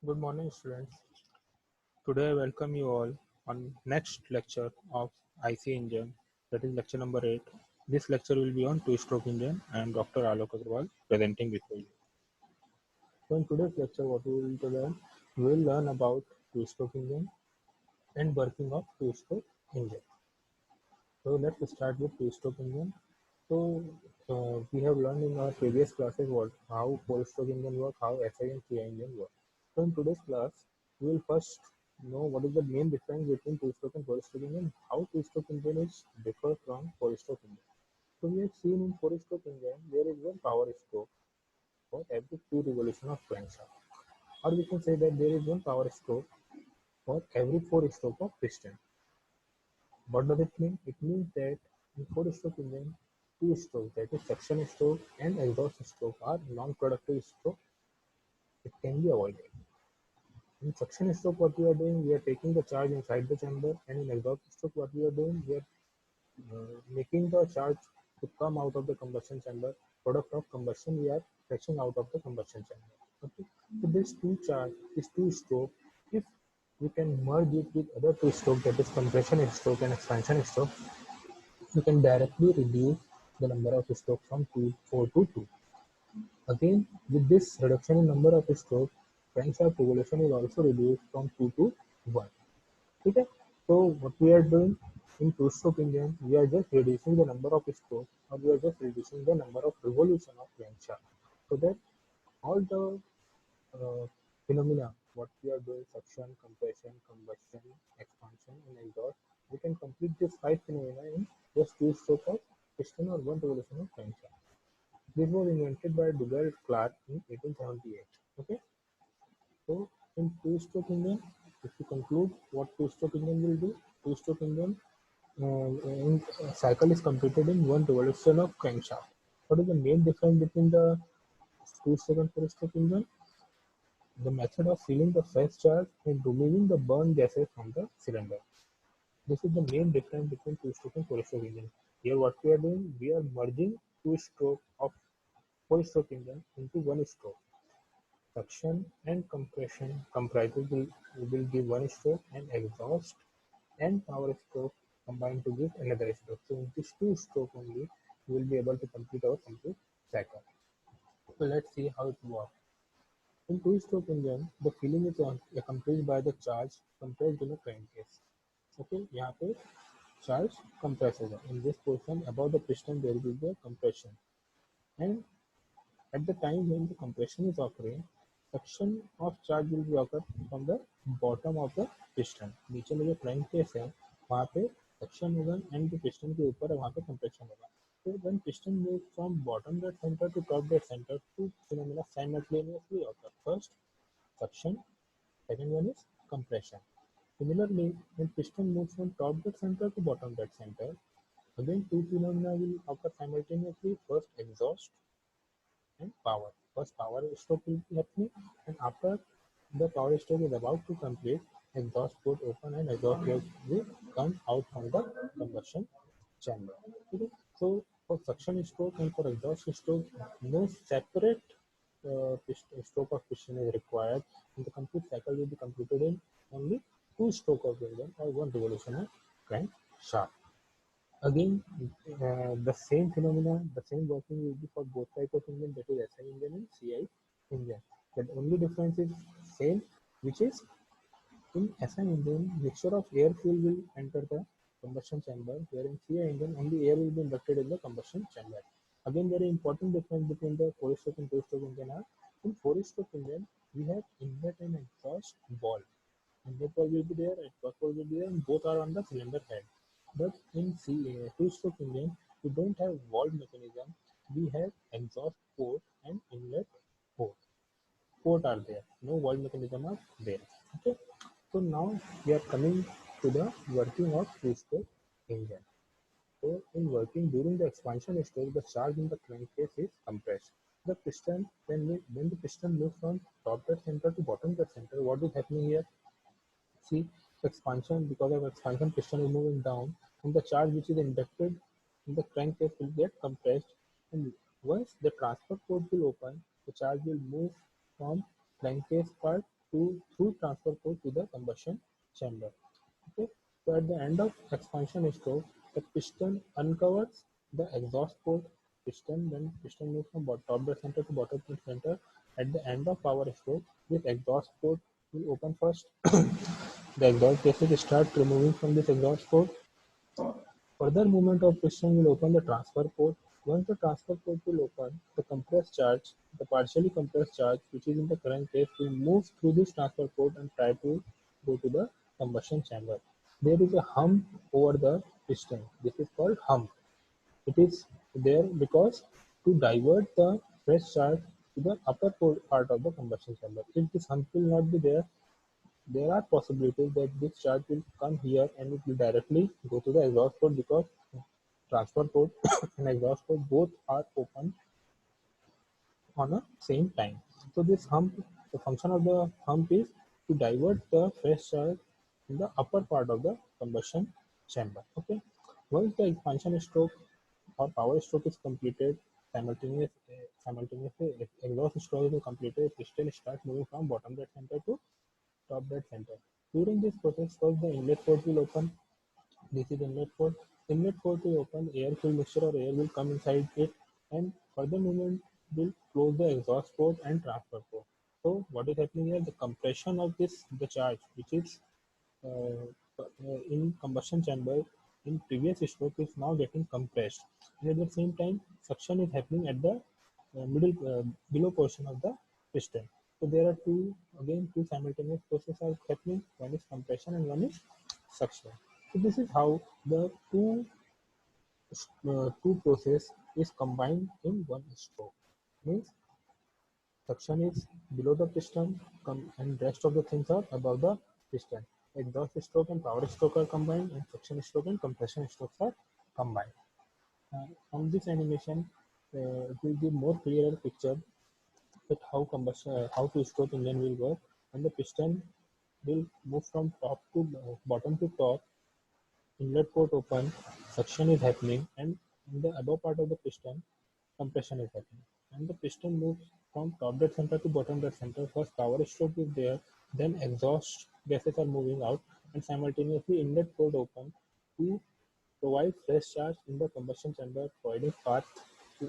Good morning, students. Today, I welcome you all on next lecture of IC engine, that is lecture number 8. This lecture will be on two-stroke engine and Dr. Alok Agarwal presenting before you. So, in today's lecture, what we will learn about two-stroke engine and working of two-stroke engine. So, let's start with two-stroke engine. So, we have learned in our previous classes how four-stroke engine work, how SI and CI engine work. So, in today's class, we will first know what is the main difference between two-stroke and four-stroke engine, how two-stroke engine is differ from four-stroke engine. So, we have seen in four-stroke engine there is one power stroke for every two revolution of crankshaft, or we can say that there is one power stroke for every four stroke of piston. What does it mean? It means that in four-stroke engine, two strokes, that is suction stroke and exhaust stroke, are non-productive stroke. It can be avoided. In suction stroke, what we are doing, we are taking the charge inside the chamber, and in exhaust stroke, what we are doing, we are making the charge to come out of the combustion chamber. Product of combustion, we are fetching out of the combustion chamber. Okay. So this two stroke, if we can merge it with other two stroke, that is compression stroke and expansion stroke, you can directly reduce the number of strokes from 4 to 2. Again, with this reduction in number of strokes, crankshaft revolution is also reduced from 2 to 1. Okay? So what we are doing in two-stroke engine, we are just reducing the number of strokes, or we are just reducing the number of revolution of crankshaft, so that all the phenomena, what we are doing, suction, compression, combustion, expansion, and exhaust, we can complete this five phenomena in just two strokes of piston or one revolution of crankshaft. This was invented by Douglas Clark in 1878. Okay, so in two-stroke engine, if you conclude what two-stroke engine will do, two-stroke engine cycle is completed in one revolution of crankshaft. What is the main difference between the two-stroke and four-stroke engine? The method of filling the fresh charge and removing the burned gases from the cylinder. This is the main difference between two-stroke and four-stroke engine. Here what we are doing, we are merging two-stroke of four-stroke engine into one stroke. Suction and compression comprises will give one stroke, and exhaust and power stroke combined to give another stroke. So in this two stroke only, we will be able to complete our complete cycle. So let's see how it works. In two-stroke engine, the filling is accomplished by the charge compressed in a crankcase. Okay, यहाँ पे charge compressed होगा. In this portion above the piston there will be a compression, and at the time when the compression is occurring, suction of charge will be occur from the bottom of the piston. नीचे में जो crankcase है वहाँ पे suction होगा, and जो piston के ऊपर है वहाँ पे compression होगा. So when piston moves from bottom dead center to top dead center, two phenomena simultaneously occur. First, suction. Second one is compression. Similarly, when piston moves from top dead center to bottom dead center, again two phenomena will occur simultaneously. First, exhaust and power. First, power stroke will be happening, and after the power stroke is about to complete, exhaust port open and exhaust gas will come out from the combustion chamber. Okay? So for suction stroke and for exhaust stroke, no separate stroke of piston is required, and the complete cycle will be completed in only two stroke of engine or one revolution of crankshaft. Again, the same phenomena, the same working will be for both type of engine, that is SI engine and CI engine. The only difference is same, which is in SI engine, mixture of air fuel will enter the combustion chamber, where in CI engine only air will be inducted in the combustion chamber. Again, there is important difference between the four-stroke and two-stroke engine. In four-stroke engine, we have inlet and exhaust valve. Inlet valve will be there, exhaust valve will be there, and both are on the cylinder head. But in two-stroke engine, we don't have valve mechanism. We have exhaust port and inlet port. Port are there. No valve mechanism are there. Okay. So now we are coming to the working of two-stroke engine. So in working during the expansion stage, the charge in the crankcase is compressed. The piston, when the piston moves from top dead center to bottom dead center, what is happening here? See, expansion, because of expansion, piston is moving down, and the charge which is inducted in the crankcase will get compressed. And once the transfer port will open, the charge will move from crankcase part to through transfer port to the combustion chamber. Okay, so at the end of expansion stroke, the piston uncovers the exhaust port piston. Then piston moves from top dead center to bottom dead center. At the end of power stroke, this exhaust port will open first. The exhaust gases start removing from this exhaust port. Further movement of piston will open the transfer port. Once the transfer port will open, the compressed charge, the partially compressed charge, which is in the current case, will move through this transfer port and try to go to the combustion chamber. There is a hump over the piston. This is called hump. It is there because to divert the fresh charge to the upper part of the combustion chamber. If this hump will not be there, there are possibilities that this charge will come here and it will directly go to the exhaust port because transfer port and exhaust port both are open on a same time. So this hump, the function of the hump is to divert the fresh charge in the upper part of the combustion chamber. Okay. Once the expansion stroke or power stroke is completed, simultaneously exhaust stroke is completed, piston starts moving from bottom dead center to top dead center. During this process, first the inlet port will open. This is inlet port. Inlet port will open, air-filled mixture or air will come inside it, and further movement will close the exhaust port and transfer port. So what is happening here? The compression of the charge, which is in combustion chamber in previous stroke, is now getting compressed, and at the same time, suction is happening at the middle below portion of the piston. So there are two simultaneous processes are happening. One is compression and one is suction. So this is how the two process is combined in one stroke. Means suction is below the piston and rest of the things are above the piston. Exhaust stroke and power stroke are combined and suction stroke and compression strokes are combined. From this animation, it will give more clearer picture that how two-stroke engine will work, and the piston will move from top to bottom to top. Inlet port open, suction is happening, and in the above part of the piston, compression is happening. And the piston moves from top dead center to bottom dead center. First power stroke is there, then exhaust gases are moving out, and simultaneously inlet port open to provide fresh charge in the combustion chamber, providing path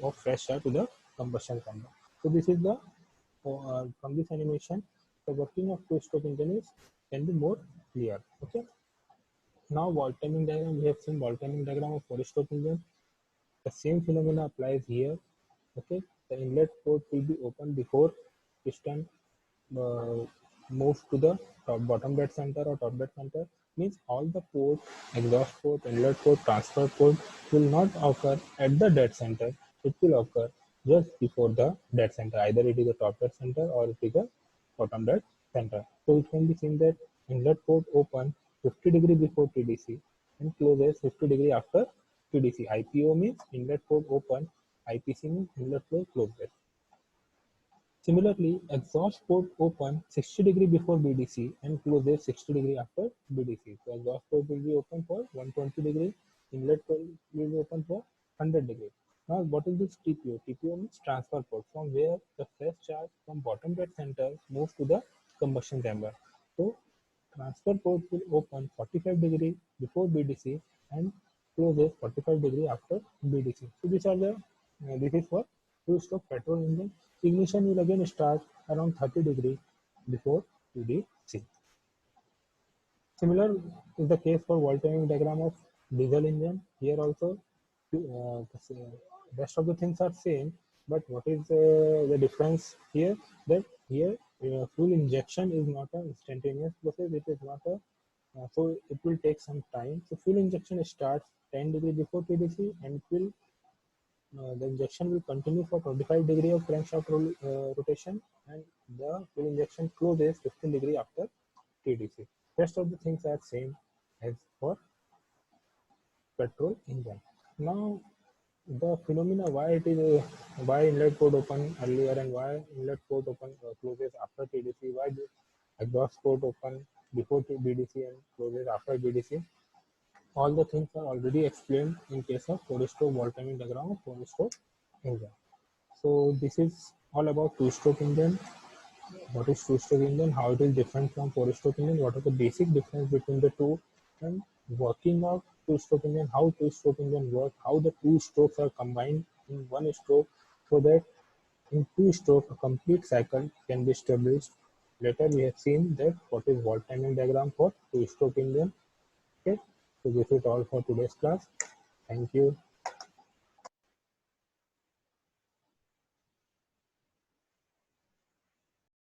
of fresh charge to the combustion chamber. So this is the from this animation, the working of two-stroke engine is can be more clear. Okay. Now wall timing diagram, we have seen wall timing diagram of four-stroke engine. The same phenomena applies here. Okay, the inlet port will be open before piston uh, moves to the bottom dead center or top dead center. Means all the port, exhaust port, inlet port, transfer port will not occur at the dead center. It will occur just before the dead center. Either it is a top dead center or it is a bottom dead center. So it can be seen that inlet port open 50 degree before TDC and closes 50 degree after TDC. IPO means inlet port open, IPC means inlet port closes. Similarly, exhaust port open 60 degree before BDC and closes 60 degree after BDC. So exhaust port will be open for 120 degree, inlet port will be open for 100 degree. Now what is this TPO? TPO means transfer port, from where the fresh charge from bottom dead center moves to the combustion chamber. So transfer port will open 45 degree before BDC and closes 45 degree after BDC. So these are the this is for two-stroke petrol engine. Ignition will again start around 30 degree before TDC. Similar is the case for wall timing diagram of diesel engine. Here also, the rest of the things are same, but what is the difference here? That here fuel injection is not an instantaneous process. It is not a so it will take some time. So fuel injection starts 10 degree before TDC and it will the injection will continue for 25 degree of crankshaft rotation and the fuel injection closes 15 degree after TDC. Rest of the things are same as for petrol engine. Now the phenomena why it is why inlet port open earlier and why inlet port open closes after TDC, why the exhaust port open before BDC and closes after BDC. All the things are already explained in case of four-stroke wall timing diagram of four-stroke engine. So this is all about two-stroke engine. what is two-stroke engine, how it is different from four-stroke engine, what are the basic difference between the two, and working of two-stroke engine, how two-stroke engine work, how the two strokes are combined in one stroke so that in two stroke a complete cycle can be established. Later we have seen that what is volt timing diagram for two-stroke engine. Okay, so this is all for today's class. Thank you.